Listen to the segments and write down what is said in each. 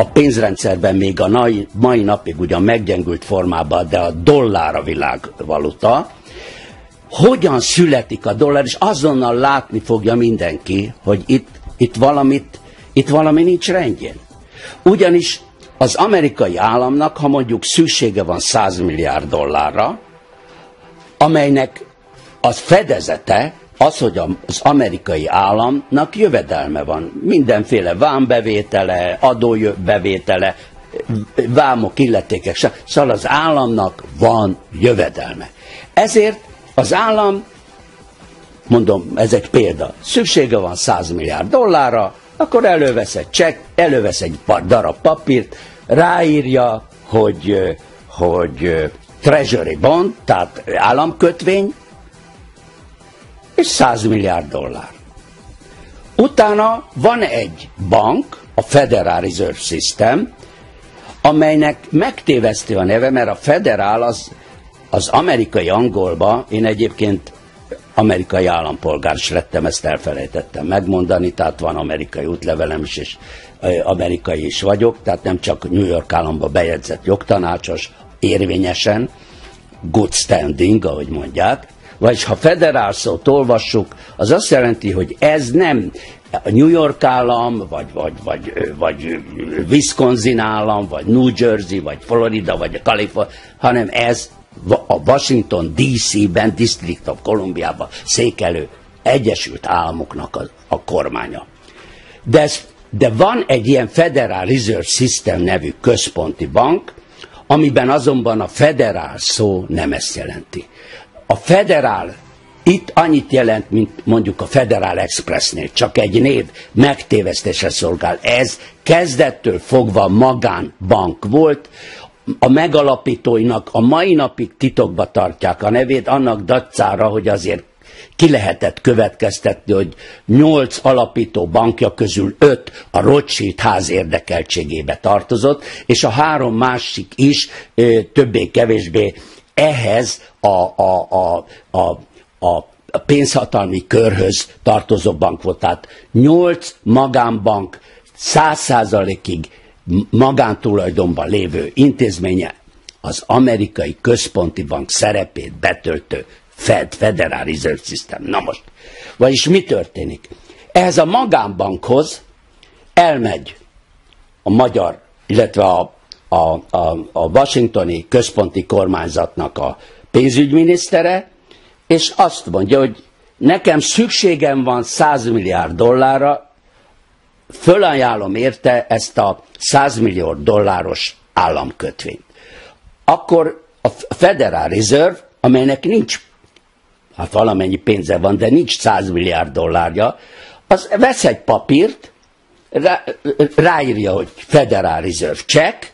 a pénzrendszerben még a mai napig ugyan meggyengült formában, de a dollár a világvaluta. Hogyan születik a dollár, és azonnal látni fogja mindenki, hogy itt valami nincs rendjén. Ugyanis az amerikai államnak, ha mondjuk szüksége van 100 milliárd dollárra, amelynek az fedezete az, hogy az amerikai államnak jövedelme van. Mindenféle vámbevétele, adóbevétele, vámok, illetékek, szóval az államnak van jövedelme. Ezért az állam, mondom, ez egy példa, szüksége van 100 milliárd dollárra, akkor elővesz egy csekk, elővesz egy darab papírt, ráírja, hogy treasury bond, tehát államkötvény, és 100 milliárd dollár. Utána van egy bank, a Federal Reserve System, amelynek megtévesztő a neve, mert a Federal az amerikai angolba, én egyébként amerikai állampolgár is lettem, ezt elfelejtettem megmondani, tehát van amerikai útlevelem is, és amerikai is vagyok, tehát nem csak New York államba bejegyzett jogtanácsos, érvényesen, good standing, ahogy mondják, vagyis ha federál szót olvassuk, az azt jelenti, hogy ez nem a New York állam, vagy Wisconsin állam, vagy New Jersey, vagy Florida, vagy a Kalifornia, hanem ez a Washington DC-ben, District of Columbiában székelő Egyesült Államoknak a kormánya. De van egy ilyen Federal Reserve System nevű központi bank, amiben azonban a federál szó nem ezt jelenti. A federál itt annyit jelent, mint mondjuk a Federal Expressnél, csak egy név megtévesztésre szolgál. Ez kezdettől fogva magánbank volt, a megalapítóinak a mai napig titokba tartják a nevét, annak dacára, hogy azért ki lehetett következtetni, hogy 8 alapító bankja közül 5 a Rothschild ház érdekeltségébe tartozott, és a 3 másik is többé-kevésbé ehhez a pénzhatalmi körhöz tartozó bank volt. Tehát 8 magánbank 100%-ig magántulajdonban lévő intézménye az amerikai központi bank szerepét betöltő Federal Reserve System. Na most, vagyis mi történik? Ehhez a magánbankhoz elmegy a magyar, illetve a washingtoni központi kormányzatnak a pénzügyminisztere, és azt mondja, hogy nekem szükségem van 100 milliárd dollárra, fölajánlom érte ezt a 100 millió dolláros államkötvényt. Akkor a Federal Reserve, amelynek nincs, hát valamennyi pénze van, de nincs 100 milliárd dollárja, az vesz egy papírt, ráírja, hogy Federal Reserve check,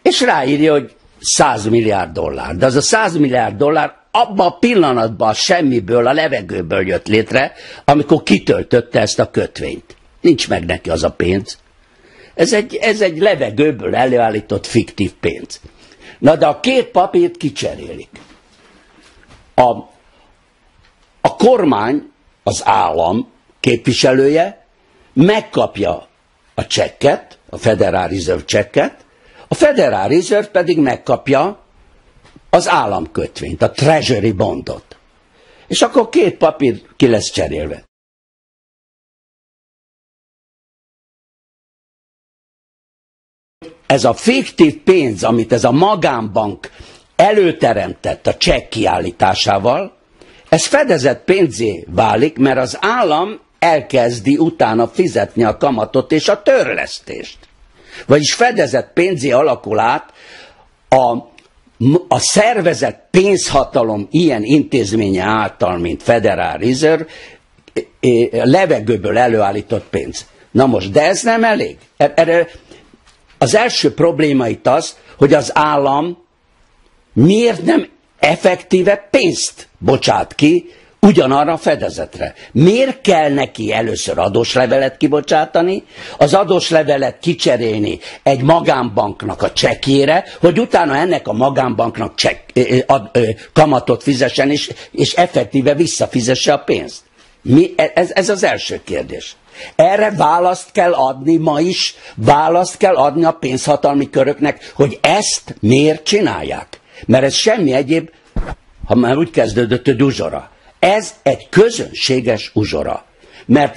és ráírja, hogy 100 milliárd dollár. De az a 100 milliárd dollár abban a pillanatban a semmiből, a levegőből jött létre, amikor kitöltötte ezt a kötvényt. Nincs meg neki az a pénz. Ez egy levegőből előállított fiktív pénz. Na de a két papírt kicserélik. A kormány, az állam képviselője megkapja a csekket, a Federal Reserve csekket, a Federal Reserve pedig megkapja az államkötvényt, a Treasury bondot. És akkor két papír ki lesz cserélve. Ez a fiktív pénz, amit ez a magánbank előteremtett a csekk kiállításával, ez fedezett pénzé válik, mert az állam elkezdi utána fizetni a kamatot és a törlesztést. Vagyis fedezett pénzé alakul át a szervezett pénzhatalom ilyen intézménye által, mint Federal Reserve, levegőből előállított pénz. Na most, de ez nem elég. Erre az első probléma itt az, hogy az állam miért nem effektíve pénzt bocsát ki ugyanarra a fedezetre. Miért kell neki először adóslevelet kibocsátani, az adóslevelet kicserélni egy magánbanknak a csekkjére, hogy utána ennek a magánbanknak kamatot fizessen, és effektíve visszafizesse a pénzt. Ez az első kérdés. Erre választ kell adni ma is, választ kell adni a pénzhatalmi köröknek, hogy ezt miért csinálják. Mert ez semmi egyéb, ha már úgy kezdődött, hogy uzsora. Ez egy közönséges uzsora. Mert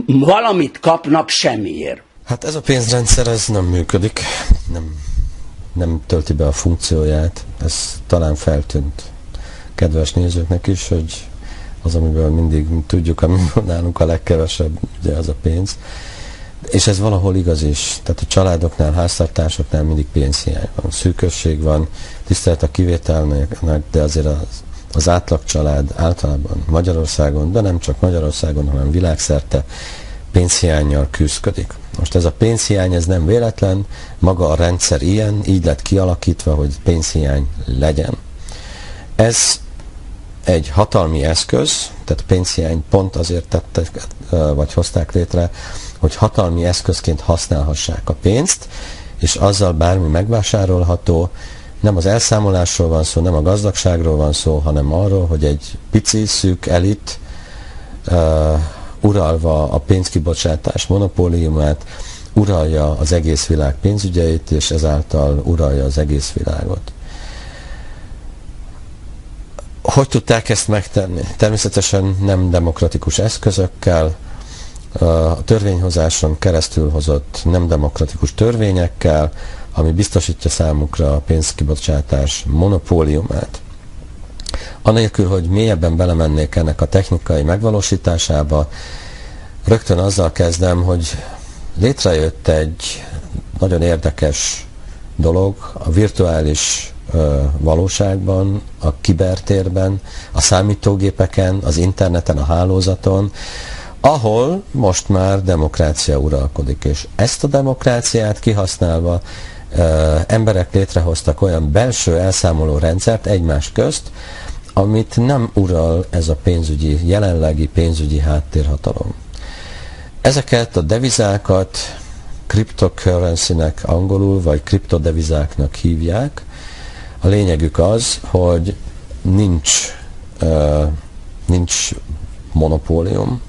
valamit kapnak semmiért. Hát ez a pénzrendszer, ez nem működik, nem tölti be a funkcióját. Ez talán feltűnt kedves nézőknek is, hogy az, amiből mindig tudjuk, amiből nálunk a legkevesebb, ugye az a pénz. És ez valahol igaz is. Tehát a családoknál, háztartásoknál mindig pénzhiány van, szűkösség van, tisztelet a kivételnek, de azért az átlag család általában Magyarországon, de nem csak Magyarországon, hanem világszerte pénzhiánnyal küzdik. Most ez a pénzhiány, ez nem véletlen, maga a rendszer ilyen, így lett kialakítva, hogy pénzhiány legyen. Ez egy hatalmi eszköz, tehát pénzhiány pont azért tettek, vagy hozták létre, hogy hatalmi eszközként használhassák a pénzt, és azzal bármi megvásárolható. Nem az elszámolásról van szó, nem a gazdagságról van szó, hanem arról, hogy egy pici, szűk elit uralva a pénzkibocsátás monopóliumát, uralja az egész világ pénzügyeit, és ezáltal uralja az egész világot. Hogy tudták ezt megtenni? Természetesen nem demokratikus eszközökkel, a törvényhozáson keresztül hozott nem demokratikus törvényekkel, ami biztosítja számukra a pénzkibocsátás monopóliumát. Anélkül, hogy mélyebben belemennék ennek a technikai megvalósításába, rögtön azzal kezdem, hogy létrejött egy nagyon érdekes dolog a virtuális valóságban, a kibertérben, a számítógépeken, az interneten, a hálózaton, ahol most már demokrácia uralkodik, és ezt a demokráciát kihasználva emberek létrehoztak olyan belső elszámoló rendszert egymás közt, amit nem ural ez a jelenlegi pénzügyi háttérhatalom. Ezeket a devizákat cryptocurrency-nek angolul, vagy kriptodevizáknak hívják. A lényegük az, hogy nincs monopólium,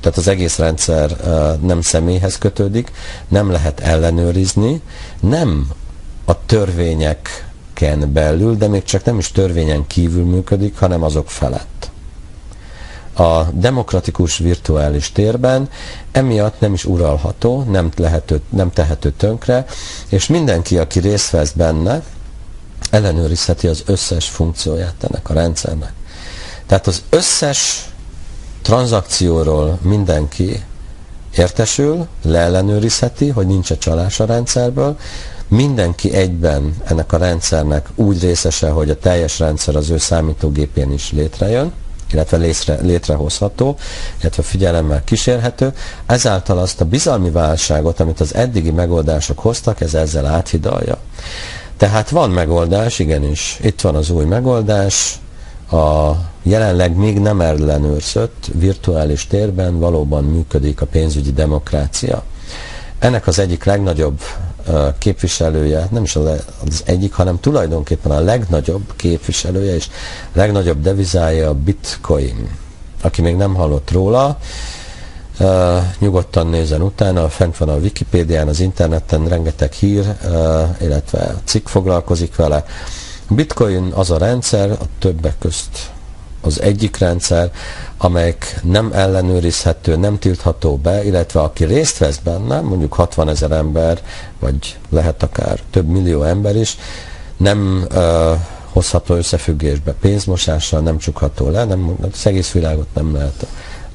tehát az egész rendszer nem személyhez kötődik, nem lehet ellenőrizni, nem a törvényeken belül, de még csak nem is törvényen kívül működik, hanem azok felett. A demokratikus virtuális térben emiatt nem is uralható, nem tehető tönkre, és mindenki, aki részt vesz benne, ellenőrizheti az összes funkcióját ennek a rendszernek. Tehát az összes tranzakcióról mindenki értesül, leellenőrizheti, hogy nincs-e csalás a rendszerből, mindenki egyben ennek a rendszernek úgy részese, hogy a teljes rendszer az ő számítógépén is létrejön, illetve létrehozható, illetve figyelemmel kísérhető. Ezáltal azt a bizalmi válságot, amit az eddigi megoldások hoztak, ez ezzel áthidalja. Tehát van megoldás, igenis. Itt van az új megoldás, a jelenleg még nem ellenőrzött virtuális térben valóban működik a pénzügyi demokrácia. Ennek az egyik legnagyobb képviselője, nem is az egyik, hanem tulajdonképpen a legnagyobb képviselője és legnagyobb devizája a bitcoin. Aki még nem hallott róla, nyugodtan nézzen utána, fent van a Wikipédián, az interneten rengeteg hír, illetve cikk foglalkozik vele. A bitcoin az a rendszer, a többek közt az egyik rendszer, amelyik nem ellenőrizhető, nem tiltható be, illetve aki részt vesz benne, mondjuk 60 000 ember, vagy lehet akár több millió ember is, nem hozható összefüggésbe pénzmosással, nem csukható le, az egész világot nem lehet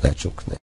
lecsukni.